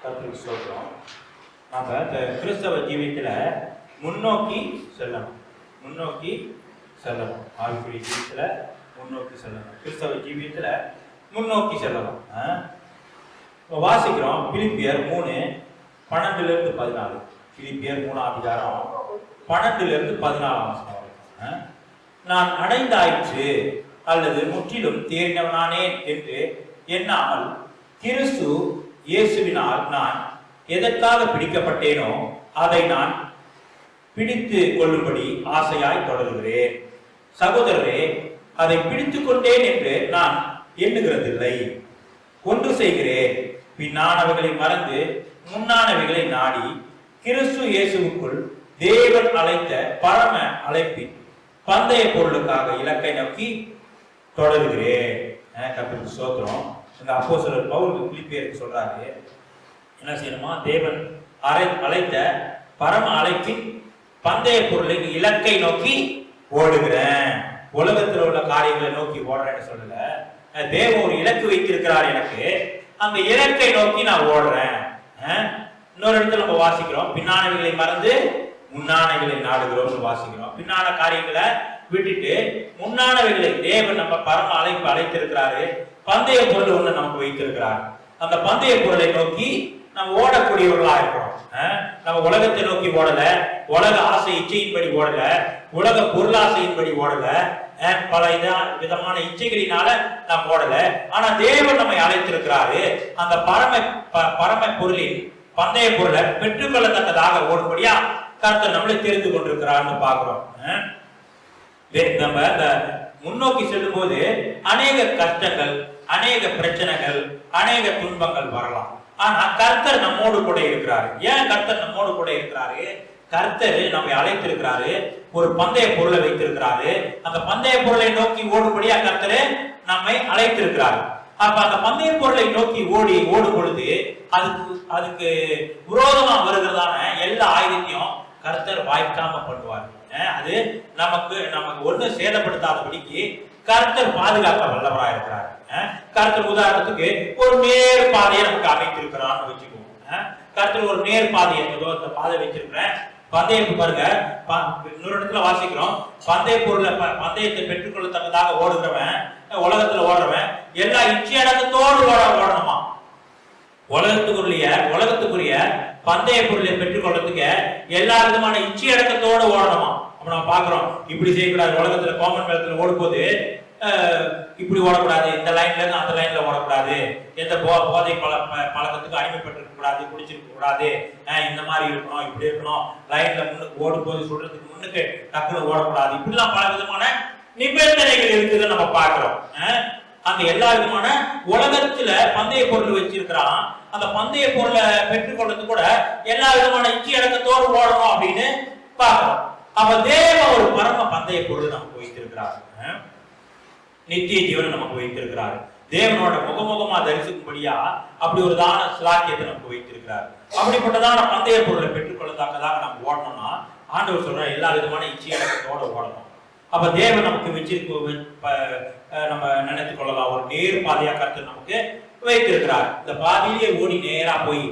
கர்த்தருக்கு ஸ்தோத்திரம். நாம இந்த கிறிஸ்தவ ஜீவியத்துல முன்னோக்கி செல்லணும். ஆவிக்குரிய ஜீவியத்துல முன்னோக்கி செல்லணும். கிறிஸ்தவ ஜீவியத்துல முன்னோக்கி செல்லணும். வாசிக்கிறோம் பிலிப்பியர் 3:12-14. பிலிப்பியர் 3:12-14. நான் அடைந்தாயிற்று அல்லது முற்றிலும் தேறினவனானேன் என்று எண்ணாமல் கிறிஸ்து இயேசுவினால் நான் எதற்காக பிடிக்கப்பட்டேனோ அதை நான் பிடித்து கொள்ளும்படி ஆசையாய் தொடர்கிறேன். சகோதரரே, அதை பிடித்துக் கொண்டேன் என்று நான் எண்ணுகிறதில்லை. ஒன்று செய்கிறேன், பின்னானவைகளை மறந்து முன்னானவைகளை நாடி கிறிஸ்து இயேசுவுக்குள் தேவன் அழைத்த பரம அழைப்பின் பந்தய பொருளுக்காக இலக்கை நோக்கி தொடர்கிறேன். கர்த்தருக்கு ஸ்தோத்திரம். இந்த அப்போஸ்தலர் பவுல் பிலிப்பியருக்கு சொல்றாரு, என்ன செய்யணுமா? தேவன் அழைத்த பரம அழைப்பின் பந்தய பொருளின் இலக்கை நோக்கி ஓடுகிறேன். உலகத்தில் உள்ள காரியங்களை நோக்கி ஓடுறேன்னு சொல்லல. தேவன் ஒரு இலக்கு வைத்திருக்கிறார் எனக்கு, அந்த இலக்கை நோக்கி நான் ஓடுறேன். இன்னொரு இடத்துல நம்ம வாசிக்கிறோம், பின்னானவைகளை மறந்து முன்னானவைகளை நாடுகிறோம் வாசிக்கிறோம். பின்னான காரியங்களை விட்டுட்டு முன்னானவைகளை தேவன் நம்ம பரம அழைப்பு அழைத்திருக்கிறாரு. பந்தய பொருள் ஒண்ணு நமக்கு வைத்திருக்கிறார். அந்த பந்தய பொருளை நோக்கி நம்ம ஓடக்கூடியவர்களா இருக்கிறோம். நம்ம உலகத்தை நோக்கி ஓடல, உலக ஆசை இச்சையின்படி ஓடல, உலக பொருளாசையின்படி ஓடல, பல விதமான இச்சைகளினால நாம் ஓடல. ஆனா தேவன் நம்மை அழைத்திருக்கிறாரு. அந்த பரம பொருளின் பந்தய பொருளை பெற்றுக்கொள்ளத்தக்கதாக ஓடும்படியா கர்த்தர் நம்மளை தெரிந்து கொண்டிருக்கிறார்னு பாக்குறோம். நம்ம இந்த முன்னோக்கி செல்லும் போது அநேக கஷ்டங்கள், அநேக பிரச்சனைகள், அநேக துன்பங்கள் வரலாம். ஆனா கர்த்தர் நம்மோடு கூட இருக்கிறாரு. ஏன் கர்த்தர் நம்மோடு கூட இருக்கிறாரு? கர்த்தர் நம்மை அழைத்திருக்கிறாரு, ஒரு பந்தய பொருளை வைத்திருக்கிறாரு. அந்த பந்தய பொருளை நோக்கி ஓடும்படியா கர்த்தர் நம்மை அழைத்திருக்கிறாரு. அப்ப அந்த பந்தய பொருளை நோக்கி ஓடும் பொழுது அதுக்கு விரோதமா வருகிறதான எல்லா ஆயுதத்தையும் கர்த்தர் வாய்க்காம பண்ணுவார். அது நமக்கு ஒண்ணு சேதப்படுத்தாதபடிக்கு கர்த்தர் பாதுகாக்க வல்லவராக இருக்கிறார். கர்த்தர் உதாரணத்துக்கு ஒரு நேர் பாதையை நமக்கு அமைத்திருக்கிறான்னு வச்சுக்குவோம். கர்த்தர் ஒரு நேர் பாதையை பாதை வச்சிருக்கிறேன். பந்தயம் பாருங்க, இன்னொரு இடத்துல வாசிக்கிறோம், பந்தய பொருளை பந்தயத்தை பெற்றுக்கொள்ளத்தக்கதாக ஓடுகிறவன், உலகத்துல ஓடுறவன் எல்லா இச்சையடக்கத்தோடு ஓடணுமா? உலகத்துக்குரிய பந்தய பொருளை பெற்றுக்கொள்றதுக்கு எல்லா விதமான இச்சையடக்கத்தோடு ஓடணுமா? அப்ப நம்ம பாக்குறோம், இப்படி செய்யக்கூடாது. உலகத்துல காமன்வெல்த்ல ஓடும் போது இப்படி ஓடக்கூடாது, இந்த லைன்ல இருந்து அந்த லைன்ல ஓடக்கூடாது, எந்த போதை பழக்கத்துக்கு அடிமைப்பட்டிருக்க கூடாது, குடிச்சிருக்க கூடாது, இந்த மாதிரி இருக்கணும், இப்படி இருக்கணும், லைன்ல முன்னுக்கு ஓடும் போது சொல்றதுக்கு முன்னுக்கு டக்குனு ஓடக்கூடாது, இப்படிலாம் பல விதமான நிபந்தனைகள் இருக்குதுன்னு நம்ம பாக்குறோம். அந்த எல்லா விதமான உலகத்துல பந்தய பொருள் வச்சிருக்கிறான். அந்த பந்தய பொருளை பெற்றுக்கொள்றது கூட எல்லா விதமான இச்சை அடக்கத்தோடு ஓடணும் அப்படின்னு பாக்குறோம். அப்ப தேவ ஒரு பரம பந்தய பொருள் நமக்கு வைத்திருக்கிறார். நித்திய ஜீவனை நமக்கு வைத்திருக்கிறார். தேவனோட முகமுகமா தரிசிக்கும்படியா அப்படி ஒரு தான சிலாக்கியத்தை நமக்கு வைத்திருக்கிறார். அப்படிப்பட்டதான பந்தய பொருளை பெற்றுக்கொள்ளத்தக்கதாக நம்ம ஓடணும்னா ஆண்டவர் சொல்ற எல்லா விதமான இச்சை அடக்கத்தோட ஓடணும். அப்ப தேவன் நமக்கு வச்சிருக்க நம்ம நினைத்துக் கொள்ளலாம், ஒரு நேர் பாதையா கர்த்தர் நமக்கு வைத்திருக்கிறார். இந்த பாதையிலே ஓடி நேரா போய்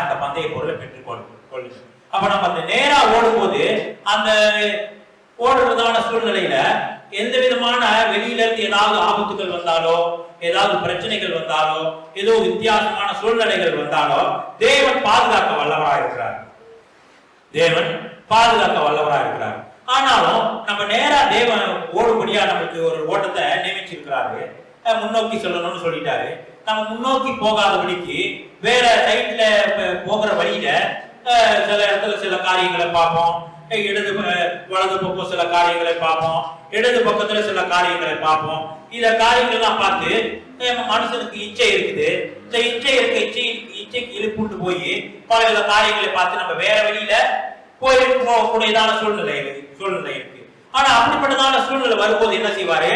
அந்த பந்தய பொருளை பெற்றுக்கொள்ளுங்க. அப்ப நம்ம அந்த நேரா ஓடும் போது அந்த ஓடுறதான சூழ்நிலையில எந்த விதமான வெளியில இருந்து ஏதாவது ஆபத்துகள் வந்தாலோ, ஏதாவது பிரச்சனைகள் வந்தாலோ, ஏதோ வித்தியாசமான சூழ்நிலைகள் வந்தாலோ தேவன் பாதுகாக்க வல்லவராக இருக்கிறார். ஆனாலும் நம்ம நேரா தேவன் ஓடும்படியா நமக்கு ஒரு ஓட்டத்தை நியமிச்சிருக்கிறாரு. முன்னோக்கி சொல்லணும்னு சொல்லிட்டாரு. நம்ம முன்னோக்கி போகாதபடிக்கு வேற சைட்ல போகிற வழியில சில இடத்துல சில காரியங்களை பார்ப்போம், வலது பக்கம் சில காரியங்களை பார்ப்போம், இடது பக்கத்துல சில காரியங்களை பார்ப்போம். இந்த காரியங்கள்லாம் பார்த்து மனுஷனுக்கு இச்சை இருக்குது. இந்த இச்சைக்கு இழுப்புண்டு போய் பல வித காரியங்களை பார்த்து நம்ம வேற வழியில போகக்கூடியதான சூழ்நிலை இருக்கு. ஆனா அப்படிப்பட்டதான சூழ்நிலை வரும்போது என்ன செய்வாரு?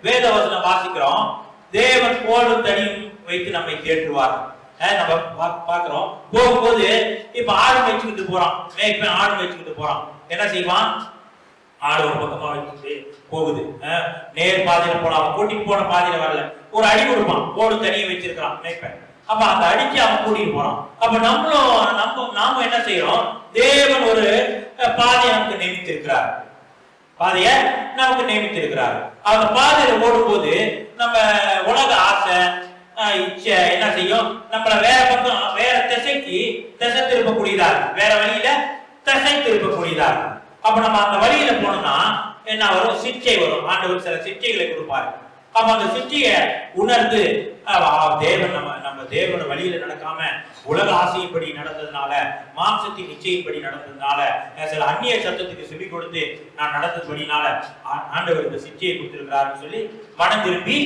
வேதவசனம் வாசிக்கிறோம், தேவன் கோலும் தனியும் வைத்து நம்மை தேற்றுவார். நம்ம பாக்குறோம், போகும்போது இப்ப ஆடு வச்சுக்கிட்டு போறான், மேய்ப்பன் ஆடு வச்சுக்கிட்டு போறான். என்ன செய்வான்? ஆடு ஒரு பக்கமா வச்சுட்டு போகுது, நேர் பாதையில போலாம், கூட்டிட்டு போன பாதையில வரல, ஒரு அடி கொடுப்பான், கோடு தனியை வச்சிருக்கான் மேய்ப்பன். அப்ப அந்த அடிச்சு அவன் கூட்டிட்டு போறான். அப்ப நாம என்ன செய்யறோம்? தேவன் ஒரு பாதையை நமக்கு நியமித்திருக்கிறார். பாதைய நமக்கு நியமித்திருக்கிறார். அந்த பாதையில ஓடும்போது நம்ம உலக ஆசை இச்சை என்ன செய்யும்? நம்மள வேற பக்கம் வேற திசை திருப்பக்கூடியதா, வேற வழியில திசை திருப்பக்கூடியதா. அப்ப நம்ம அந்த வழியில போனோம்னா என்ன வரும்? சிச்சை வரும். ஆண்டவர் சில சிச்சைகளை கொடுப்பாரு. அப்ப அந்த சிச்சையை உணர்ந்து தேவன் நம்ம தேவனோட வழியில நடக்காம உலக ஆசையின்படி நடந்ததுனால, மாம்சத்தின் நிச்சயின்படி நடந்ததுனால, சில அந்நிய சத்தத்துக்கு செவி கொடுத்து நான் நடந்ததுபடினால ஆண்டவர் இந்த சிச்சையை கொடுத்திருக்கிறாருன்னு சொல்லி மனம் திரும்பி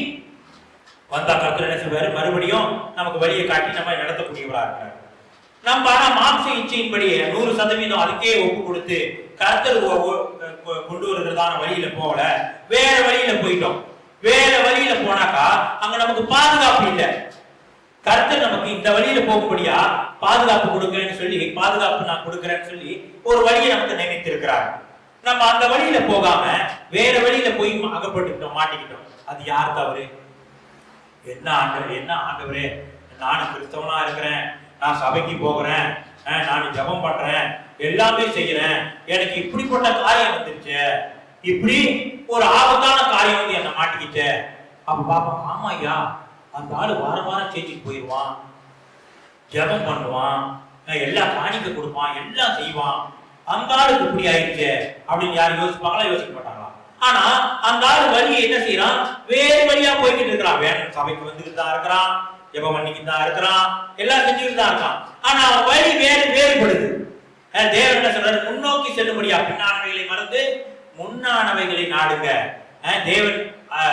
வந்தா கர்த்தர் என்ன செய்வாரு? மறுபடியும் நமக்கு வழியை காட்டி நம்ம நடத்தக்கூடியவரா இருக்கிறார். நம்ம ஆனா மாம்ச இச்சையின்படி 100% அதுக்கே ஒப்பு கொடுத்து கர்த்தர் கொண்டு வருகிறதான வழியில போகல, வேற வழியில போயிட்டோம். வேற வழியில போனாக்கா அங்க நமக்கு பாதுகாப்பு இல்லை. கர்த்தர் நமக்கு இந்த வழியில போகும்படியா பாதுகாப்பு கொடுக்கிறேன்னு சொல்லி, பாதுகாப்பு நான் கொடுக்கிறேன்னு சொல்லி ஒரு வழியை நமக்கு நியமித்திருக்கிறார். நம்ம அந்த வழியில போகாம வேற வழியில போய் அகப்பட்டுக்கிட்டோம், மாட்டிக்கிட்டோம். அது யார் தவறு? என்ன ஆண்டவரே, நானும் கிறிஸ்தவனா இருக்கிறேன், நான் சபைக்கு போகிறேன், நான் ஜெபம் பண்றேன், எல்லாமே செய்யறேன், எனக்கு இப்படிப்பட்ட காரியம் வந்துருச்சு, இப்படி ஒரு ஆபத்தான காரியம் வந்து என்ன மாட்டிக்கிச்சு. அப்ப பாப்பா, ஆமா ஐயா, அந்த ஆளு வாரம் சேர்ச்சிக்கு போயிடுவான், ஜெபம் பண்ணுவான், எல்லாம் காணிக்க கொடுப்பான், எல்லாம் செய்வான், அந்த ஆளுக்கு இப்படி ஆயிடுச்சு அப்படின்னு யாரும் யோசிப்பாங்களா? யோசிக்க மாட்டாங்களா? ஆனா அந்த ஆள் வழியை என்ன செய்யறான்? வேறு வழியா போய்கிட்டு இருக்கிறான். வேணும் சபைக்கு வந்துட்டு தான் இருக்கிறான், ஜெபம் பண்ணிக்கிட்டு தான் இருக்கிறான், எல்லாம் செஞ்சுக்கிட்டு தான் இருக்கான். ஆனா அவன் வழி வேறுபடுது. தேவன் என்ன சொல்றாரு? முன்னோக்கி செல்லும்படியா பின்னானவைகளை மறந்து முன்னானவைகளை நாடுங்க. தேவன்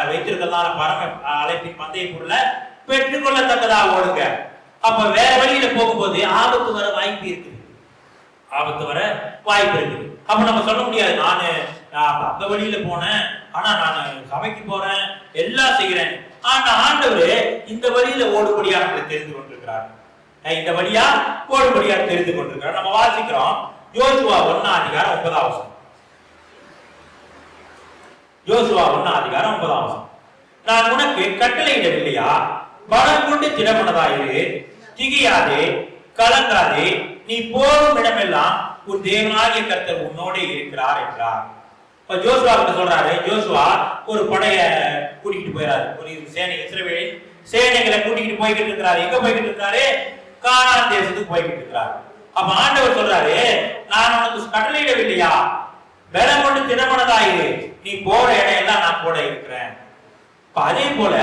வைத்திருக்கிறதான பரம அழைப்பின் பந்தய பொருளை பெற்றுக்கொள்ளத்தக்கதா ஓடுங்க. அப்ப வேற வழியில போகும்போது ஆபத்து வர வாய்ப்பு இருக்குது. அப்ப நம்ம சொல்ல முடியாது, நானு அந்த வழியில போனேன், ஆனா நான் சபைக்கு போறேன், எல்லாம் செய்கிறேன். ஆனா ஆண்டவர் இந்த வழியில ஓடுபடியா நம்மளை தெரிந்து கொண்டிருக்கிறார். இந்த வழியா ஓடுபடியா தெரிந்து கொண்டிருக்கிறார். நம்ம வாசிக்கிறோம் யோசுவா 1:9. யோசுவா 1:9. நான் உனக்கு கட்டளையிடவில்லையா? பலம் கொண்டு திடமனதாயிரு, திகையாதே, கலங்காதே, நீ போகும் இடமெல்லாம் உன் தேவனாகிய கர்த்தர் உன்னோட இருக்கிறார் என்றார். இப்ப ஜோசுவா கிட்ட சொல்றாரு. ஜோசுவா ஒரு படைய கூட்டிகிட்டு போயிறாரு. ஒரு இஸ்ரவேலின் சேனைகளை கூட்டிகிட்டு போய்கிட்டு இருக்கிறாரு. எங்க போய்கிட்டு இருக்காரு? கானான் தேசத்துக்கு போய்கிட்டு இருக்கிறார். அப்ப ஆண்டவர் சொல்றாரு, நான் உனக்கு கட்டளையிடவில்லையா? பலம் கொண்டு திடமனதாயிரு, நீ போற இடம் எல்லாம் நான் கூட இருக்கிறேன். அதே போல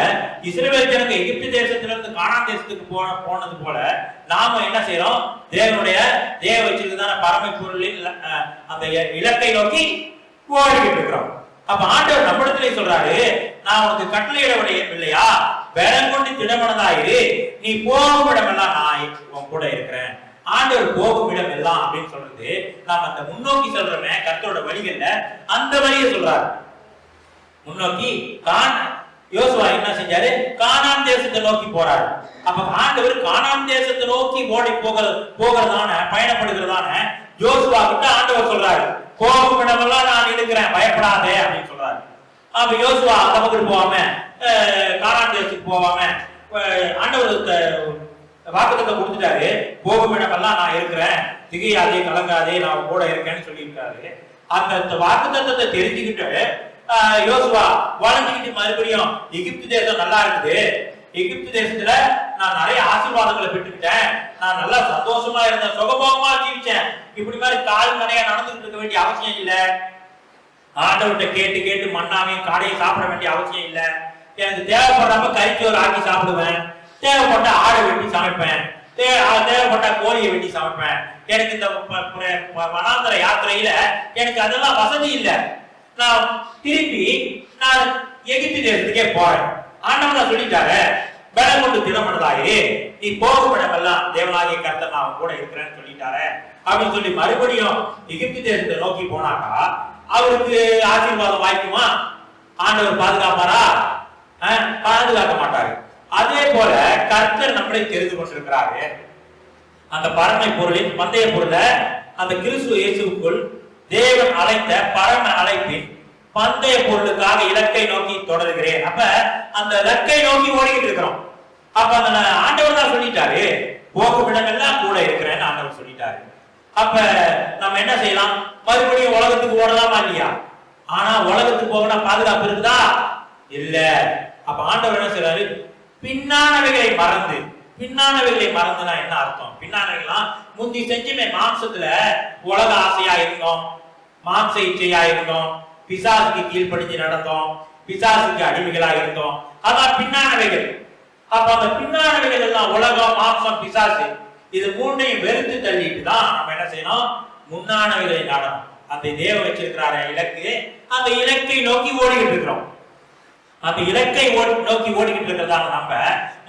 இஸ்ரவேல் ஜனங்க எகிப்து தேசத்திலிருந்து கானான் தேசத்துக்கு போனது போல நாம என்ன செய்யறோம்? தேவனுடைய வச்சிருக்கிறதான பரம பொருளின் அந்த இலக்கை நோக்கி ஓடிக்கிட்டு இருக்கிறோம். அப்ப ஆண்டவர் நம்மிடத்திலே சொல்றாரு, நான் உனக்கு கட்டளையிடவில்லையா? பலம் கொண்டு திடமனதாயிரு, நீ போகும் இடமெல்லாம் நான் உன் கூட இருக்கிறேன். ஆண்டவர் போகும் இடம் எல்லாம் அப்படின்னு சொல்றது நாம அந்த முன்னோக்கி சொல்றோமே கர்த்தரோட வழிகள்ல அந்த வழியை சொல்றாரு. முன்னோக்கி யோசுவா என்ன செஞ்சாரு? கானான் தேசத்தை நோக்கி போறாரு. அப்ப ஆண்டவர் கானான் தேசத்தை நோக்கி ஓடி போகிறதான பயணப்படுகிறதான யோசுவா கிட்ட ஆண்டவர் சொல்றாரு, போகும் இடமெல்லாம் நான் இருக்கிறேன், பயப்படாதே அப்படின்னு சொல்றாரு. அப்ப யோசுவா அந்த பக்கம் போகாம கானான் தேசத்துக்கு போகாம ஆண்டவர் வாக்குத்தத்தை கொடுத்துட்டாரு, போகும் இடமெல்லாம் நான் இருக்கிறேன், திகையாதே, கலங்காதே, நான் கூட இருக்கேன்னு சொல்லியிருக்காரு. அந்த வாக்குத்தத்தை தெரிஞ்சுக்கிட்டு யோசுவா வளைஞ்சுக்கிட்டு மறுபடியும் எகிப்து தேசம் நல்லா இருக்குது, எகிப்து தேசத்துல நான் நிறைய ஆசீர்வாதங்களை பெற்றுக்கிட்டேன், நான் நல்லா சந்தோஷமா இருந்தேன், சுகபோகமா ஜீவிச்சேன், இப்படி மாதிரி கால் மனையா நடந்துட்டு இருக்க வேண்டிய அவசியம் இல்ல, ஆண்டவர்கிட்ட கேட்டு மண்ணாமையும் காடையும் சாப்பிட வேண்டிய அவசியம் இல்ல, எனக்கு தேவைப்படாம கறிச்சோறு ஆக்கி சாப்பிடுவேன், தேவைப்பட்ட ஆடை வெட்டி சமைப்பேன், தேவைப்பட்ட கோழியை வெட்டி சமைப்பேன், எனக்கு இந்த வனாந்தர யாத்திரையில எனக்கு அதெல்லாம் வசதி இல்லை, நான் திருப்பி நான் எகிப்து தேசத்துக்கே போறேன். ஆண்டவன் சொல்லிட்டாரு, பலம் கொண்டு திடமனதாயிரு, நீ போகும் இடமெல்லாம் தேவனாகிய கர்த்தர் நான் கூட இருக்கிறேன்னு சொல்லிட்டாரு அப்படின்னு சொல்லி மறுபடியும் எகிப்து தேசத்தை நோக்கி போனாக்கா அவருக்கு ஆசீர்வாதம் வாய்க்குமா? ஆண்டவர் பாதுகாப்பாரா? பாதுகாக்க மாட்டாரு. அதே போல கர்த்தர் நம்மளை தெரிந்து கொண்டிருக்கிறாரு. அந்த பரமை பொருளின் பந்தய பொருளை அந்த கிறிஸ்து இயேசுவுக்குள் தேவன் அழைத்த பரம அழைப்பின் பந்தய பொருளுக்காக இலக்கை நோக்கி தொடர்கிறேன். அப்ப அந்த இலக்கை நோக்கி ஓடிக்கிட்டு இருக்கிறோம். அப்ப அந்த ஆண்டவர் தான் சொல்லிட்டாரு, போகும் இடங்கள்லாம் கூட இருக்கிறேன்னு ஆண்டவர் சொல்லிட்டாரு. அப்ப நம்ம என்ன செய்யலாம்? மறுபடியும் உலகத்துக்கு ஓடலாமா இல்லையா? ஆனா உலகத்துக்கு போகனா பாதுகாப்பு இருக்குதா? இல்ல. அப்ப ஆண்டவர் என்ன செய்றாரு? பின்னானவைகளை மறந்து. பின்னானவைகளை மறந்துனா என்ன அர்த்தம்? பின்னானவைகள்லாம் முந்தி செஞ்சுமே மாம்சத்துல உலக ஆசையா இருந்தோம், மாம்ச இச்சையா இருந்தோம், பிசாசுக்கு கீழ்ப்படிஞ்சு நடந்தோம், பிசாசுக்கு அடிமைகளா இருந்தோம். அதான் பின்னானவைகள். அப்ப அந்த பின்னானவைகள் எல்லாம் உலகம், மாம்சம், பிசாசு இது மூன்றையும் வெறுத்து தள்ளிட்டு தான் நம்ம என்ன செய்யணும்? முன்னானவைகளை நாடணும். அந்த தேவன் வச்சிருக்கிறார இலக்கு, அந்த இலக்கை நோக்கி ஓடிக்கிட்டு இருக்கிறோம். அந்த இலக்கை நோக்கி ஓடிக்கிட்டு இருக்கிறதாங்க நம்ம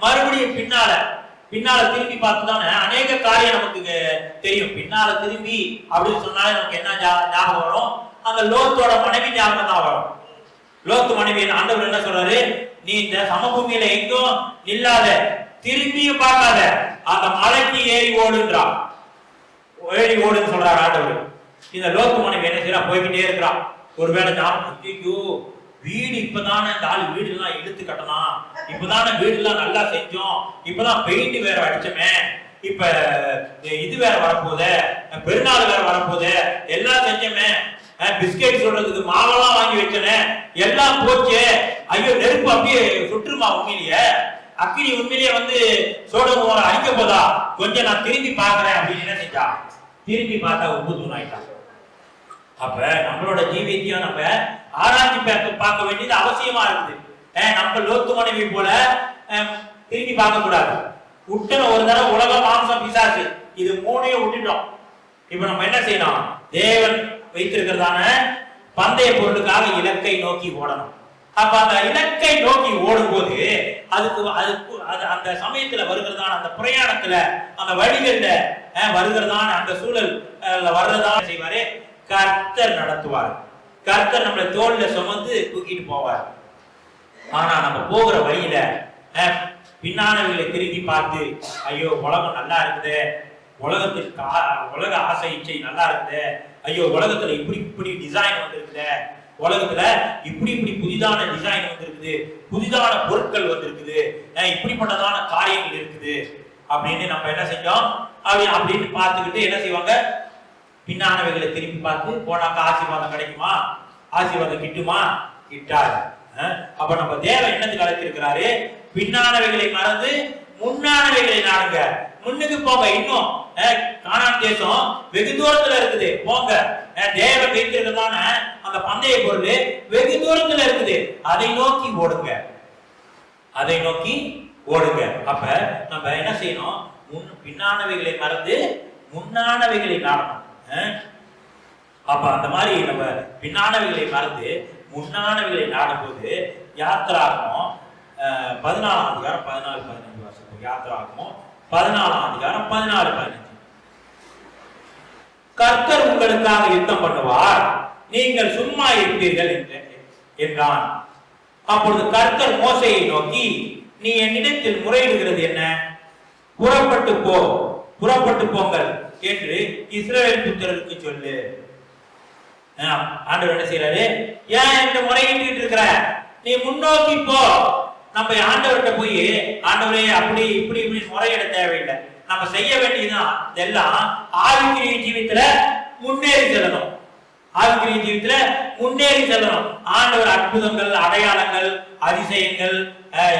மறுபடியும் பின்னால திரும்பி பார்த்துதானே அநேக காரியம் நமக்கு தெரியும். பின்னால திரும்பி அப்படின்னு சொன்னாலே நமக்கு என்ன ஞாபகம் வரும்? அந்த லோத்தோட மனைவி ஞாபகம் தான் வரும். லோத்து மனைவி ஆண்டவர் என்ன சொல்றாரு? நீ இந்த சமபூமியில எங்கும் நில்லாத, திரும்பியும் பார்க்காத, அந்த மலைக்கு ஏறி ஓடுன்றா. ஏறி ஓடுன்னு சொல்றாரு ஆண்டவர். இந்த லோத்து மனைவி என்ன செய்யறா? போய்கிட்டே இருக்கிறான். ஒருவேளை ஞாபகம், ஐயோ வீடு இப்பதானே இந்த ஆள் வீடு எல்லாம் இழுத்து கட்டலாம், இப்பதானே வீடு எல்லாம் நல்லா செஞ்சோம், இப்பதான் பெயிண்ட் வேற அடிச்சோமே, இப்ப இது வேற வரப்போகுது, பெருநாள் வேற வரப்போகுது, எல்லாம் செஞ்சோமே, பிஸ்கெட் சொல்றதுக்கு மாவெல்லாம் வாங்கி வச்சனே, எல்லாம் போச்சு, ஐயோ நெருப்பு அப்படியே சுற்றுமா, உண்மையிலேயே அக்கினி உண்மையிலேயே வந்து சோடோம் அழிக்க போதா, கொஞ்சம் நான் திரும்பி பாக்குறேன் அப்படின்னு என்ன செஞ்சா? திரும்பி பார்த்தா உப்பு தூணாயிட்டான். அப்ப நம்மளோட ஜீவியத்தையும் நம்ம ஆராய்ச்சி பார்க்க வேண்டியது அவசியமா இருக்குது. நம்ம லோத்து மனைவி போல திரும்பி பார்க்க கூடாது. விட்டுன ஒரு தடவை உலகம், மாம்சம், பிசாசு இது மூணையும் விட்டுட்டோம். இப்ப நம்ம என்ன செய்யணும்? தேவன் வைத்திருக்கிறதான பந்தய பொருளுக்காக இலக்கை நோக்கி ஓடணும். அப்ப அந்த இலக்கை நோக்கி ஓடும் போது அதுக்கு அந்த சமயத்துல வருகிறதான அந்த பிரயாணத்துல அந்த வழிகள்ல வருகிறதான அந்த சூழல் வர்றதா செய்வாரு? கர்த்தர் நடத்துவார். கர்த்தர் நம்மளை தோல்ல சுமந்து தூக்கிட்டு போவார். ஆனா நம்ம போகிற வழியில பின்னானவர்களை திரும்பி பார்த்து, ஐயோ உலகம் நல்லா இருக்குது, உலகத்திற்கு உலக ஆசை இச்சை நல்லா இருக்குது, ஐயோ உலகத்துல இப்படி இப்படி டிசைன் வந்திருக்குது, உலகத்துல இப்படி இப்படி புதிதான டிசைன் வந்திருக்குது, புதிதான பொருட்கள் வந்திருக்குது, இப்படிப்பட்டதான காரியங்கள் இருக்குது அப்படின்னு நம்ம என்ன செஞ்சோம்? அப்படின்னு பார்த்துக்கிட்டு என்ன செய்வாங்க? பின்னானவைகளை திரும்பி பார்த்து போனாக்க ஆசீர்வாதம் கிடைக்குமா? ஆசீர்வாதம் கிட்டுமா? கிட்டாது. அப்ப நம்ம தேவன் என்னத்துக்கு அழைத்திருக்கிறாரு? பின்னானவைகளை மறந்து முன்னானவைகளை நாடுங்க, முன்னுக்கு போங்க. இன்னும் கானான் தேசம் வெகு தூரத்துல இருக்குது, போங்க. தேவன் வைத்திருக்கிறதான அந்த பந்தய பொருள் வெகு தூரத்துல இருக்குது, அதை நோக்கி ஓடுங்க, அதை நோக்கி ஓடுங்க. அப்ப நம்ம என்ன செய்யணும்? பின்னானவைகளை மறந்து முன்னானவைகளை நாடணும். அப்ப அந்த மாதிரி நம்ம பின்னானவைகளை மறந்து முன்னானவைகளை நாடும்போது யாத்திராகமம் 14ஆம் அதிகாரம் 14-15 வருஷம். யாத்திராகமம் 14ஆம் அதிகாரம் 14-15. கர்த்தர் உங்களுக்காக யுத்தம் பண்ணுவார், நீங்கள் சும்மா இருப்பீர்கள் என்றான். அப்பொழுது கர்த்தர் மோசேயை நோக்கி, நீ என்னிடத்தில் முறையிடுகிறது என்ன? புறப்பட்டு போங்கள் என்று இஸ்ரவேல் புத்திரருக்கு சொல்லு. ஆண்டவர் என்ன செய்யறாரு? ஏன் இந்த முறையிட்டு இருக்கிற? நீ முன்னோக்கி போ. நம்ம ஆண்டவர்கிட்ட போய், ஆண்டவரே அப்படி இப்படி இப்படி முறையிட தேவையில்லை. நம்ம செய்ய வேண்டியதுதான் இதெல்லாம் ஆவிக்குரிய ஜீவியத்துல முன்னேறி செல்லணும். ஆவிக்குரிய ஜீவியத்துல முன்னேறி செல்லணும். ஆண்டவர் அற்புதங்கள், அடையாளங்கள், அதிசயங்கள்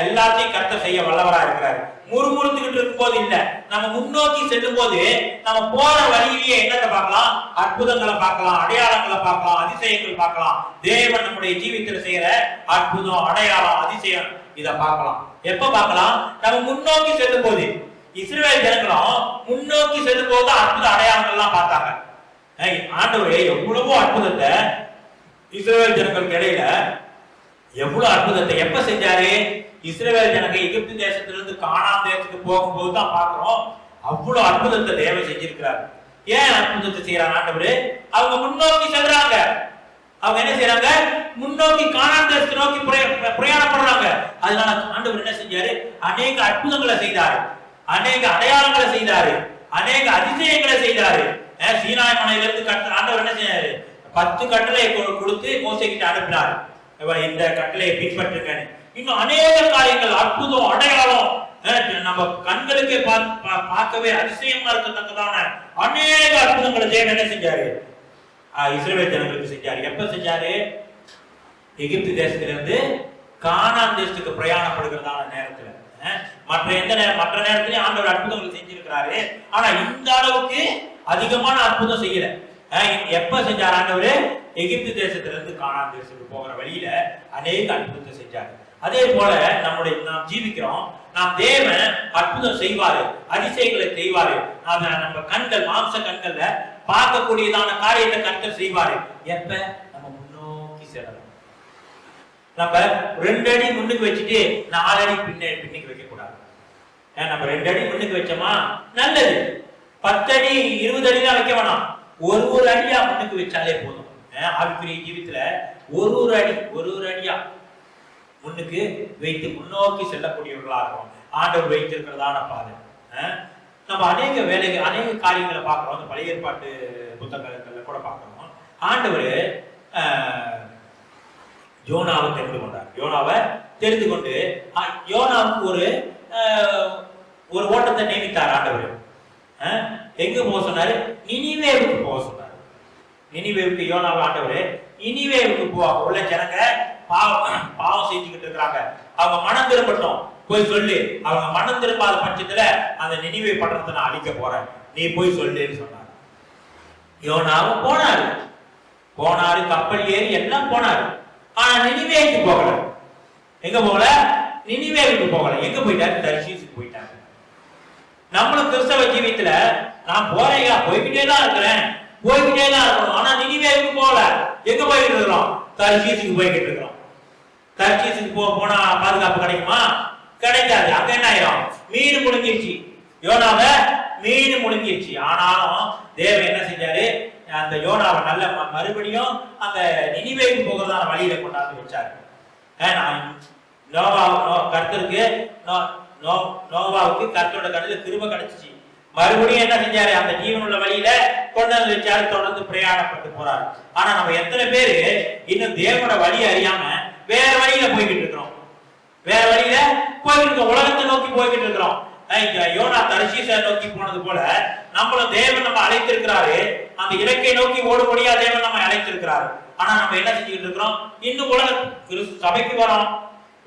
எல்லாத்தையும் கர்த்தர் செய்ய வல்லவரா இருக்கிறாரு. முறுமுறுத்துக்கிட்டு இருக்கும் போது இல்ல, நம்ம முன்னோக்கி செல்லும் போது நம்ம போற வழியிலேயே என்னத்தை பார்க்கலாம்? அற்புதங்களை பார்க்கலாம், அடையாளங்களை பார்க்கலாம், அதிசயங்கள் பார்க்கலாம். தேவன் நம்முடைய ஜீவியத்தில் செய்யற அற்புதம், அடையாளம், அதிசயம் இத பார்க்கலாம். எப்ப பார்க்கலாம்? நம்ம முன்னோக்கி செல்லும் போது. இஸ்ரவேல் ஜனங்களும் முன்னோக்கி செல்லும் போது அற்புத அடையாளங்கள்லாம் பார்த்தாங்க. ஆண்டவரே எவ்வளவோ அற்புதத்தை இஸ்ரவேல் ஜனங்களுக்கு இடையில எவ்வளவு அற்புதத்தை எப்ப செஞ்சாரு? இஸ்ரவேல் ஜனங்க எகிப்து தேசத்திலிருந்து கானான் தேசத்துக்கு போகும்போது தான் பார்க்கிறோம். அவ்வளவு அற்புதத்தை தேவன் செஞ்சிருக்கிறார். ஏன் அற்புதத்தை செய்யறாங்க ஆண்டவரு? அவங்க முன்னோக்கி செல்றாங்க. அவங்க என்ன செய்யறாங்க? முன்னோக்கி கானான் தேசத்தை நோக்கி பிரயாணப்படுறாங்க. அதனால ஆண்டவர் என்ன செஞ்சாரு? அநேக அற்புதங்களை செய்தாரு, அநேக அடையாளங்களை செய்தாரு, அநேக அதிசயங்களை செய்தாரு. சீனாய் மலையிலிருந்து ஆண்டவர் என்ன செய்யாரு? 10 கட்டளை கொடுத்து மோசே கிட்ட அனுப்பினார். இந்த கட்டளையை பின்பற்றுங்க. இன்னும் அநேக காரியங்கள், அற்புதம், அடையாளம் நம்ம கண்களுக்கே பார்க்கவே அதிசயமா இருக்கத்தக்கதான அநேக அற்புதங்களை தேவன் என்ன செஞ்சாரு? இஸ்ரவேல் ஜனங்களுக்கு செஞ்சாரு. எப்ப செஞ்சாரு? எகிப்து தேசத்திலிருந்து கானான் தேசத்துக்கு பிரயாணப்படுகிறதான நேரத்துல. மற்ற நேரத்திலேயே ஆண்டவர் அற்புதங்கள் செஞ்சிருக்கிறாரு. ஆனா இந்த அளவுக்கு அதிகமான அற்புதம் செய்யல. எப்ப செஞ்சார் ஆண்டவர்? எகிப்து தேசத்திலிருந்து கானான் தேசத்துக்கு போகிற வழியில அநேக அற்புதத்தை செஞ்சாரு. அதே போல நாம் ஜீவிக்கிறோம். நாம் தேவன் அற்புதம் செய்வாரு, அதிசயங்களை செய்வாரு. நம்ம கண்கள், மாம்ச கண்கள்ல பார்க்கக்கூடியதான காரியத்தை கர்த்தர் செய்வாரு. எப்ப? நம்ம முன்னோக்கி செல்லணும். நம்ம 2 அடி முன்னுக்கு வச்சுட்டு 4 அடி பின்னுக்கு வைக்க கூடாது. நம்ம 2 அடி முன்னுக்கு வச்சோமா நல்லது. 10 அடி 20 அடி தான் வைக்க வேணாம். ஒரு அடியா முன்னுக்கு வச்சாலே போதும். ஆவிக்குரிய ஜீவித்துல ஒரு அடியா முன்னுக்கு வைத்து முன்னோக்கி செல்லக்கூடியவர்களாகும் ஆண்டவர் வைத்திருக்கிறதான பாதை. நம்ம அநேக காரியங்களை பார்க்கிறோம். அந்த பழைய ஏற்பாட்டு புத்தகங்கள்ல கூட பார்க்கிறோம். ஆண்டவர் யோனாவை தெரிந்து கொண்டார். யோனாவை தெரிந்து கொண்டு யோனாவுக்கு ஒரு ஓட்டத்தை நியமித்தார் ஆண்டவர். எங்க போக சொன்னாரு? நினிவேவுக்கு போக சொன்னார். நினிவேவுக்கு யோனாவை ஆண்டவர் நினிவேவுக்கு உள்ள ஜனங்க பாவம் செஞ்சுக்கிட்டு இருக்கிறாங்க, அவங்க மனம் திரும்பட்டும் போய் சொல்லு. அவங்க மனம் திரும்பாத பட்சத்துல அந்த நினிவே பட்டணத்தை நான் அழிக்க போறேன், நீ போய் சொல்லுன்னு சொன்னார். யோனாவும் போனாரு, கப்பல் ஏறி எல்லாம் போனாரு. ஆனா நினிவேவுக்கு போகல. எங்க போகல? நினிவேவுக்கு போகல. எங்க போயிட்டாரு? தர்ஷீசுக்கு போயிட்டாரு. நம்மளும் கிறிஸ்தவ ஜீவியத்துல நான் போறேயா, போய்கிட்டே தான் இருக்கிறேன், போய்கிட்டே தான் இருக்கணும். ஆனா நினிவேவுக்கு போகல. எங்க போய்கிட்டு இருக்கிறோம்? தர்ஷீசுக்கு போய்கிட்டு இருக்கிறோம். தர்ஷீசுக்கு போனா பாதுகாப்பு கிடைக்குமா? கிடைக்காது. அங்க என்ன ஆயிரும்? மீன் முழுங்கிருச்சு. யோனாவை மீன் முழுங்கிருச்சு. ஆனாலும் தேவன் என்ன செஞ்சாரு? அந்த யோனாவை நல்ல மறுபடியும் அந்த நினிவேவுக்கு போகிறதான வழியில கொண்டாந்து வச்சாரு. கர்த்தருக்கு நோவாவுக்கு கர்த்தரோட கண்ணுல கிருபை கிடைச்சிச்சு. மறுபடியும் என்ன செஞ்சாரு? அந்த ஜீவனுள்ள வழியில கொண்டு வந்து வச்சாரு. தொடர்ந்து பிரயாணப்பட்டு போறாரு. ஆனா நம்ம எத்தனை பேரு இன்னும் தேவனோட வழியை அறியாம வேற வழியில போய்கிட்டு இருக்கிறோம்? வேற வழியில போய்கிட்டு இருக்கோம். உலகத்தை நோக்கி போய்கிட்டு இருக்கிறோம். யோனா தர்ஷீசை நோக்கி போனது போல நம்மளும் தேவன் நம்ம அழைத்திருக்கிறாரு. அந்த இலக்கை நோக்கி ஓடுபடியா தேவன் நம்ம அழைத்திருக்கிறாரு. ஆனா நம்ம என்ன செஞ்சுக்கிட்டு இருக்கிறோம்? இன்னும் உலக சபைக்கு வரோம்,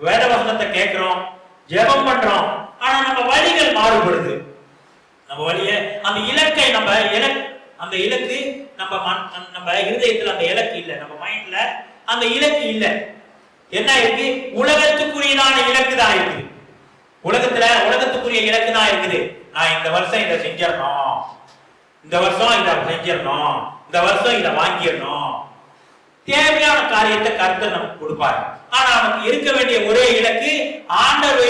வேத வசனத்தை கேட்கிறோம், ஜெபம் பண்றோம். ஆனா நம்ம வழிகள் மாறுபடுது. நம்ம வழிய அந்த இலக்கை அந்த இலக்கு நம்ம இருதயத்துல அந்த இலக்கு இல்ல, நம்ம மைண்ட்ல அந்த இலக்கு இல்ல. என்ன இருக்கு? உலகத்துக்குரியதான இலக்கு தான் இருக்குது. உலகத்துக்குரிய இலக்கு தான் இருக்குது. நான் இந்த வருஷம் இதை செஞ்சிடணும், இந்த வருஷம் இதை செஞ்சிடணும், இந்த வருஷம் இதை வாங்கிடணும். தேவையான காரியத்தை கர்த்தர் நமக்கு கொடுப்பாரு. ஆனா நமக்கு இருக்க வேண்டிய ஒரே இலக்கு ஆண்டவர்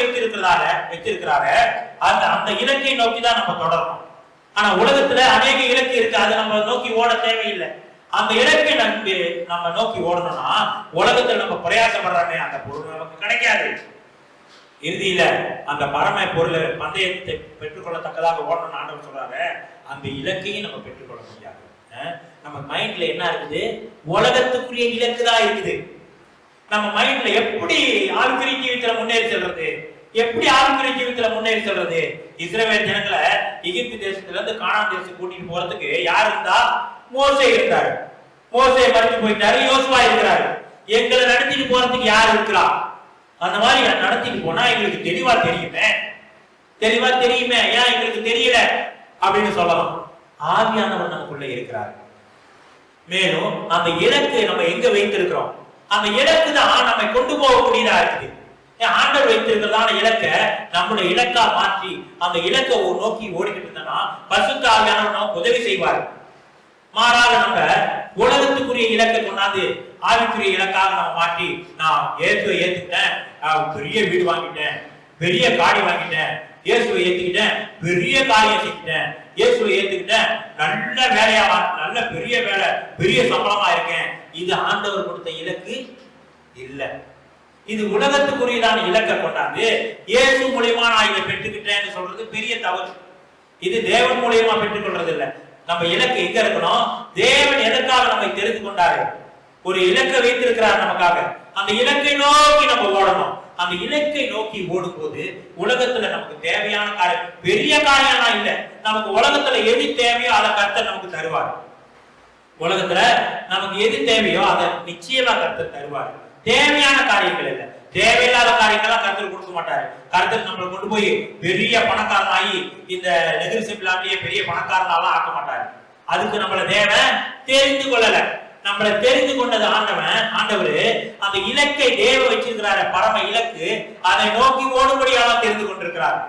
வச்சிருக்கிறாரு. அந்த இலக்கை நோக்கி தான் நம்ம தொடரணும். ஆனா உலகத்துல அநேக இலக்கு இருக்கு, அதை நம்ம நோக்கி ஓட தேவையில்லை. அந்த இலக்கை நம்ம நோக்கி ஓடணும்னா உலகத்துல நம்ம பிரயாசப்படுறோமே அந்த பொருள் நமக்கு கிடைக்காது. இறுதியில அந்த பரம பொருள் பந்தயத்தை பெற்றுக்கொள்ளத்தக்கதாக ஓடணும்னு ஆண்டவர் சொல்றாரு. அந்த இலக்கையும் நம்ம பெற்றுக்கொள்ள முடியாது. நம்ம மைண்ட்ல என்ன இருக்குது? உலகத்துக்குரிய இலக்கு தான் இருக்குது. நம்ம மைண்ட்ல எப்படி ஆவிக்குரிய ஜீவிதத்துல முன்னேறி செல்றது? எப்படி ஆவிக்குரிய ஜீவிதத்துல முன்னேறி செல்றது? இஸ்ரவேல் ஜனங்களை எகிப்து தேசத்துல இருந்து கானான் தேசத்துக்கு கூட்டிட்டு போறதுக்கு யார் இருந்தா? மோசே இருந்தாரு. மோசே மறித்து போயிட்டாரு. யோசுவா இருக்கிறாரு. எங்களை நடத்திட்டு போறதுக்கு யார் இருக்கிறா? அந்த மாதிரி நடத்திட்டு போனா எங்களுக்கு தெளிவா தெரியுமே. ஏன் எங்களுக்கு தெரியல அப்படின்னு சொல்லலாம். ஆவியானவர் நமக்குள்ள இருக்கிறார். மேலும் அந்த இலக்கு நம்ம எங்க வைத்திருக்கிறோம்? அந்த இலக்கு தான் நம்மை கொண்டு போகக்கூடியதா இருக்குது. ஆண்டவர் வைத்திருக்கிறதான இலக்க நம்முடைய இலக்கா மாற்றி அந்த இலக்கை நோக்கி ஓடிக்கிட்டு இருந்தோம்னா பரிசுத்த ஆவியானவர் நமக்கு உதவி செய்வார். மாறாக நம்ம உலகத்துக்குரிய இலக்கை கொண்டாந்து ஆவிக்குரிய இலக்காக நம்ம மாற்றி நான் இயேசுவை ஏத்துக்கிட்டேன், பெரிய வீடு வாங்கிட்டேன், பெரிய காடி வாங்கிட்டேன், இயேசுவை ஏத்துக்கிட்டேன், பெரிய காரியம் செஞ்சுட்டேன், இயேசுவை ஏத்துக்கிட்டேன், நல்ல வேலையா, நல்ல பெரிய வேலை, பெரிய சம்பளமா இருக்கேன். இது ஆண்டவர் கொடுத்த இலக்கு இல்ல. இது உலகத்துக்குரியதான இலக்கை கொண்டாந்து இயேசு மூலியமா நான் இதை பெற்றுக்கிட்டேன்னு சொல்றது பெரிய தவறு. இது தேவன் மூலியமா பெற்றுக்கொள்றது இல்ல. நம்ம இலக்கு எங்க இருக்கணும்? தேவன் எதற்காக நம்மை தெரிந்து கொண்டாரு? ஒரு இலக்கை வைத்திருக்கிறார் நமக்காக. அந்த இலக்கை நோக்கி நம்ம ஓடணும். அந்த இலக்கை நோக்கி ஓடும்போது உலகத்துல நமக்கு தேவையான காரியம், பெரிய காரியம்லாம் இல்ல, நமக்கு உலகத்துல எது தேவையோ அதை கர்த்தர் நமக்கு தருவார். உலகத்துல நமக்கு எது தேவையோ அதை நிச்சயமா கர்த்தர் தருவார். தேவையான காரியங்கள் இல்ல, தேவையில்லாத காரியங்கள்லாம் கர்த்தர் கொடுக்க மாட்டாரு. கர்த்தர் நம்மளை கொண்டு போய் பெரிய பணக்காரனாகி இந்த நெகிழ்ச்சியே பெரிய பணக்காரனாலாம் ஆக்க மாட்டாரு. அதுக்கு நம்மள தேவை தெரிந்து கொள்ளல. நம்மளை தெரிந்து கொண்டது ஆண்டவர் அந்த இலக்கை தேவ வச்சிருக்கிறாரு, பரம இலக்கு, அதை நோக்கி ஓடும்படியாக தெரிந்து கொண்டிருக்கிறார்.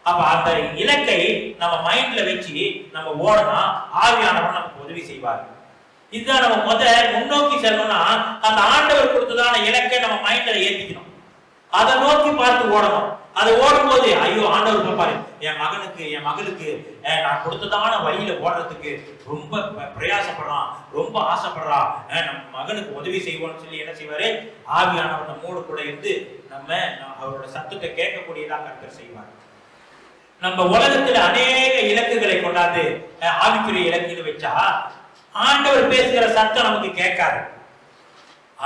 அப்ப அந்த இலக்கை நம்ம மைண்ட்ல வச்சு நம்ம ஓடனா ஆவியானவர் நமக்கு உதவி செய்வார். இதுதான் நம்ம முன்னோக்கி செல்லணும்னா அந்த ஆண்டவர் கொடுத்ததான இலக்கை நம்ம மைண்ட்ல ஏத்திக்கணும், அதை நோக்கி பார்த்து ஓடணும். அது ஓடும்போது ஐயோ ஆண்டவர் பாப்பாரு, என் மகனுக்கு என் மகளுக்கு நான் கொடுத்ததான வழியில ஓடுறதுக்கு ரொம்ப பிரயாசப்படுறான், ரொம்ப ஆசைப்படுறான், நம்ம மகனுக்கு உதவி செய்வோம்னு சொல்லி என்ன செய்வாரு, ஆவியானவர் நம்மோடு கூட இருந்து நம்ம அவரோட சத்தத்தை கேட்கக்கூடியதா கர்த்தர் செய்வார். நம்ம உலகத்துல அநேக இலக்குகளை கொண்டாந்து ஆவிக்குரிய இலக்குன்னு வச்சா ஆண்டவர் பேசுகிற சத்தம் நமக்கு கேட்காது.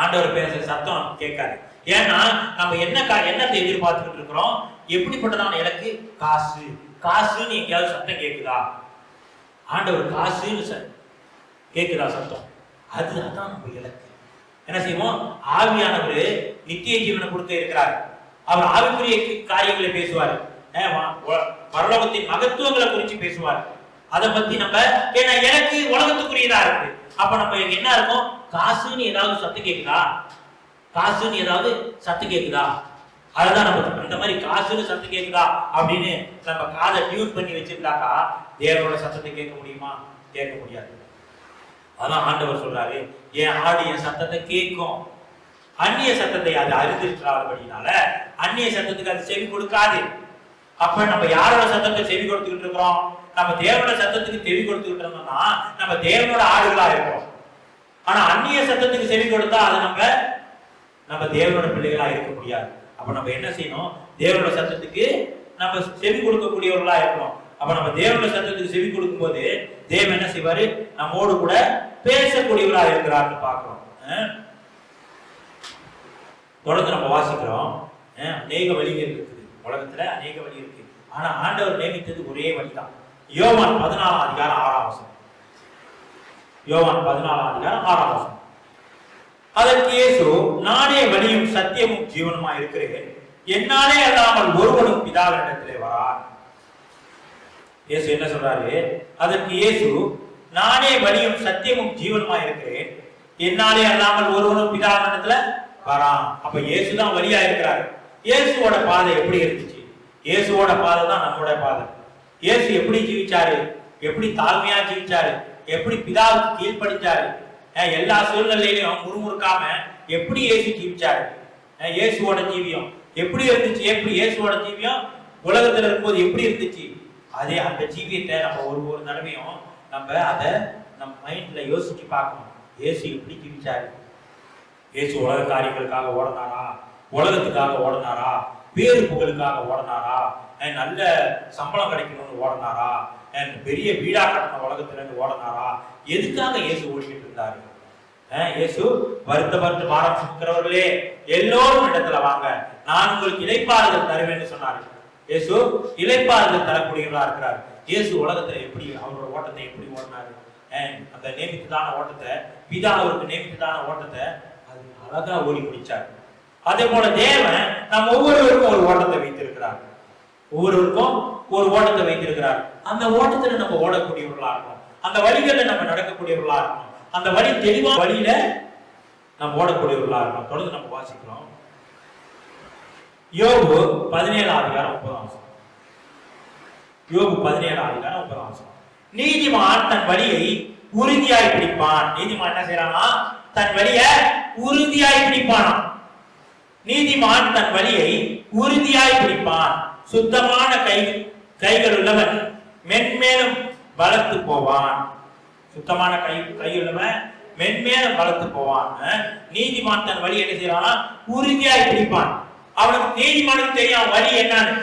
ஆண்டவர் பேசுகிற சத்தம் நமக்கு கேட்காது. ஏன்னா நம்ம என்னத்தை எதிர்பார்த்துக்கிட்டு இருக்கிறோம், எப்படிப்பட்டதான இலக்கு, காசு. காசுன்னு எங்கேயாவது சத்தம் கேட்குதா? ஆண்டவர் காசுன்னு கேட்குதா சத்தம்? அதுதான் நம்ம இலக்கு. என்ன செய்வோம், ஆவியானவர் நித்திய ஜீவனை கொடுக்க இருக்கிறார். அவர் ஆவிக்குரிய காரியங்களை பேசுவார், பரலோகத்தின் மகத்துவங்களை குறித்து பேசுவார். அதை பத்தி நம்ம ஏன்னா எனக்கு உலகத்துக்குரியதா இருக்கு. அப்ப நம்ம என்ன இருக்கும், காசுன்னு ஏதாவது சத்தம் கேட்குதா, காசுன்னு ஏதாவது சத்தம் கேட்குதா, அதுதான் நம்ம அந்த மாதிரி காசுன்னு சத்தம் கேட்குதா அப்படின்னு நம்ம காதை டியூன் பண்ணி வச்சிருந்தாக்கா தேவனோட சத்தத்தை கேட்க முடியுமா? கேட்க முடியாது. அதான் ஆண்டவர் சொல்றாரு, என் ஆடு என் சத்தத்தை கேட்கும், அந்நிய சத்தத்தை அது அறிந்திருக்கிறார்கள்னால அந்நிய சத்தத்துக்கு அது செவி கொடுக்காது. அப்ப நம்ம யாரோட சத்தத்தை செவி கொடுத்துக்கிட்டு இருக்கிறோம்? நம்ம தேவனோட சத்தத்துக்கு செவி கொடுத்துக்கிட்டு இருந்தோம்னா நம்ம தேவனோட ஆடுகளா இருக்கிறோம். ஆனா அந்நிய சத்தத்துக்கு செவி கொடுத்தா அது நம்ம தேவனோட பிள்ளைகளா இருக்க முடியாது. அப்ப நம்ம என்ன செய்யணும், தேவனோட சத்தத்துக்கு நம்ம செவி கொடுக்கக்கூடியவர்களா இருக்கணும். அப்ப நம்ம தேவனோட சத்தத்துக்கு செவி கொடுக்கும் போது தேவன் என்ன செய்வாரு, நம்மோடு கூட பேசக்கூடியவர்களா இருக்கிறார்னு பாக்குறோம். தொடர்ந்து நம்ம வாசிக்கிறோம், அநேக வழிகள் இருக்குது உலகத்துல, அநேக வழி இருக்கு. ஆனா ஆண்டவர் நியமித்தது ஒரே வழிதான். யோவான் 14 அதிகாரம் 6 வசனம். யோவான் 14 அதிகாரம் 6 வசனம். அதற்கு இயேசு, நானே வழியும் சத்தியமும் ஜீவனுமா இருக்கிறேன், என்னாலே அல்லாமல் ஒருவனும் பிதாவினிடத்திலே வரான். இயேசு என்ன சொல்றாரு? அதற்கு இயேசு, நானே வழியும் சத்தியமும் ஜீவனுமா இருக்கிறேன், என்னாலே அல்லாமல் ஒருவனும் பிதாவினிடத்துல வரான். அப்ப இயேசுதான் வழியா இருக்கிறாரு. இயேசுவோட பாதை எப்படி இருந்துச்சு? இயேசுவோட பாதை தான் நம்மளோட பாதை. இயேசு எப்படி ஜீவிச்சாரு, எப்படி தாழ்மையா ஜீவிச்சாரு, எப்படி பிதாவுக்கு கீழ்ப்படிச்சாரு, எல்லா சூழ்நிலையிலும் முறுமுறுக்காம எப்படி இயேசு ஜீவிச்சாரு, இயேசுவோட ஜீவியம் எப்படி இருந்துச்சு, எப்படி இயேசுவோட ஜீவியம் உலகத்துல இருக்கும்போது எப்படி இருந்துச்சு, அதே அந்த ஜீவியத்தை நம்ம ஒரு தடவையும் நம்ம அதை நம்ம மைண்ட்ல யோசிச்சு பார்க்கணும். இயேசு எப்படி ஜீவிச்சாரு? இயேசு உலக காரியங்களுக்காக ஓடினாரா, உலகத்துக்காக ஓடினாரா, பேரு புகழுக்காக ஓடினாரா, நல்ல சம்பளம் கிடைக்கணும்னு ஓடினாரா, பெரிய வீடா கட்டண உலகத்துல ஓடினாரா? எதுக்காக இயேசு ஓடிக்கிட்டு இருந்தாரு? இயேசு வருத்தப்பட்டு பாரம் சுமக்கிறவர்களே எல்லோரும் இடத்துல வாங்க, நான் உங்களுக்கு இளைப்பாறுதல் தருவேன்னு சொன்னாரு. இயேசு இளைப்பாறுதல் தரக்கூடியவர்களா இருக்கிறார். இயேசு உலகத்துல எப்படி அவரோட ஓட்டத்தை எப்படி ஓடினாரு? அந்த நியமித்ததான ஓட்டத்தை, பிதா அவருக்கு நியமித்ததான ஓட்டத்தை அது அழகா ஓடி முடிச்சார். அதே போல தேவன் நம்ம ஒவ்வொருவருக்கும் ஒரு ஓட்டத்தை வைத்திருக்கிறார். ஒவ்வொருவருக்கும் ஒரு ஓட்டத்தை வைத்திருக்கிறார். அந்த ஓட்டத்துல நம்ம ஓடக்கூடியவர்களா இருக்கும், அந்த வழிகளில் நம்ம நடக்கக்கூடியவர்களா இருக்கும், அந்த வழி தெளிவான வழியில நம்ம ஓடக்கூடியவர்களா இருக்கும். தொடர்ந்து நம்ம வாசிக்கிறோம். யோபு 17 அதிகாரம் 9. யோபு 17 அதிகாரம் 9. நீதிமான் தன் வழியை உறுதியாய் பிடிப்பான். நீதிமான் என்ன செய்யறானா? தன் வழியை உறுதியாய் பிடிப்பானா. நீதிமான் தன் வழியை உறுதியாய் பிடிப்பான். சுத்தமான கைகள் உள்ளவன் மென்மேலும் பலத்து போவான். சுத்தமான கையுள்ளவன் மென்மேலும் பலத்து போவான். நீதிமான் தன் வழி என்ன செய்யறானா? உறுதியாய் பிடிப்பான். அவனுக்கு நீதிமானுக்கு தெரியும் வழி என்னன்னு.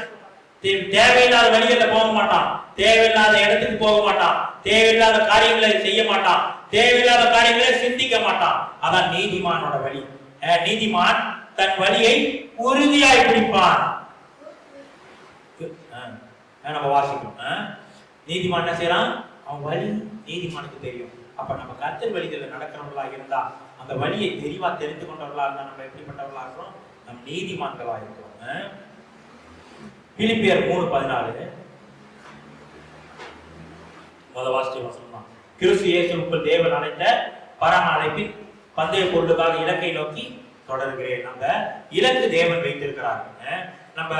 தேவையில்லாத வழிகள்ல போக மாட்டான், தேவையில்லாத இடத்துக்கு போக மாட்டான், தேவையில்லாத காரியங்களை செய்ய மாட்டான், தேவையில்லாத காரியங்களை சிந்திக்க மாட்டான். அதான் நீதிமானோட வழி. நீதிமான் தன் வழியை உறுதியாய் பிடிப்பான். நம்ம வாசிக்கணும். நீதிமான் என்ன செய்யறான்? அவன் வழி நீதிமானுக்கு தெரியும். அப்ப நம்ம கர்த்தர் வழிகளில் நடக்கிறவர்களா இருந்தா, அந்த வழியை தெளிவா தெரிந்து கொண்டவர்களா இருந்தா நம்ம எப்படிப்பட்டவர்களா இருக்கிறோம்? நம் நீதிமான்களா இருக்கிறோம். பிலிப்பியர் 3:14 வாசிச்ச வசனம் தான். கிறிஸ்து இயேசுவுக்குள் தேவன் அழைத்த பரம அழைப்பின் பந்தய பொருளுக்காக இலக்கை நோக்கி தொடர்கிறேன். நம்ம இலக்கு தேவன் வைத்திருக்கிறார். நம்ம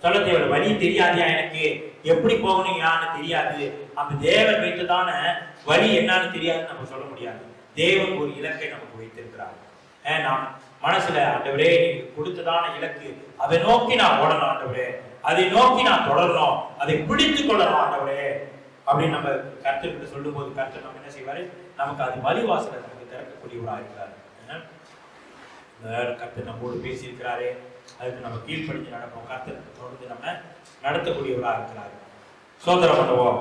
சொல்ல தேவை, வழி தெரியாதியா, எனக்கு எப்படி போகணும்னு தெரியாது, அந்த தேவன் வைத்ததான வழி என்னன்னு தெரியாதுன்னு நம்ம சொல்ல முடியாது. தேவன் ஒரு இலக்கை நமக்கு வைத்திருக்கிறார். நாம் மனசுல, ஆண்டவரே நீங்க கொடுத்ததான இலக்கு, அதை நோக்கி நான் ஓடணும் ஆண்டவரே, அதை நோக்கி நான் தொடரணும், அதை பிடித்து கொள்ளணும் ஆண்டவரே அப்படின்னு நம்ம கர்த்தர்கிட்ட சொல்லும் போது கர்த்தர் நம்ம என்ன செய்வாரு? நமக்கு அது வழிவாசலை நமக்கு திறக்கக்கூடியவராக இருக்கிறாரு. கர்த்தர் நம்மோடு பேசியிருக்கிறாரு, அதுக்கு நம்ம கீழ்ப்படிஞ்சு நடப்போம். கர்த்தர் தொடர்ந்து நம்ம நடத்தக்கூடியவராக இருக்கிறாரு. சோதரம் பண்ணுவோம்.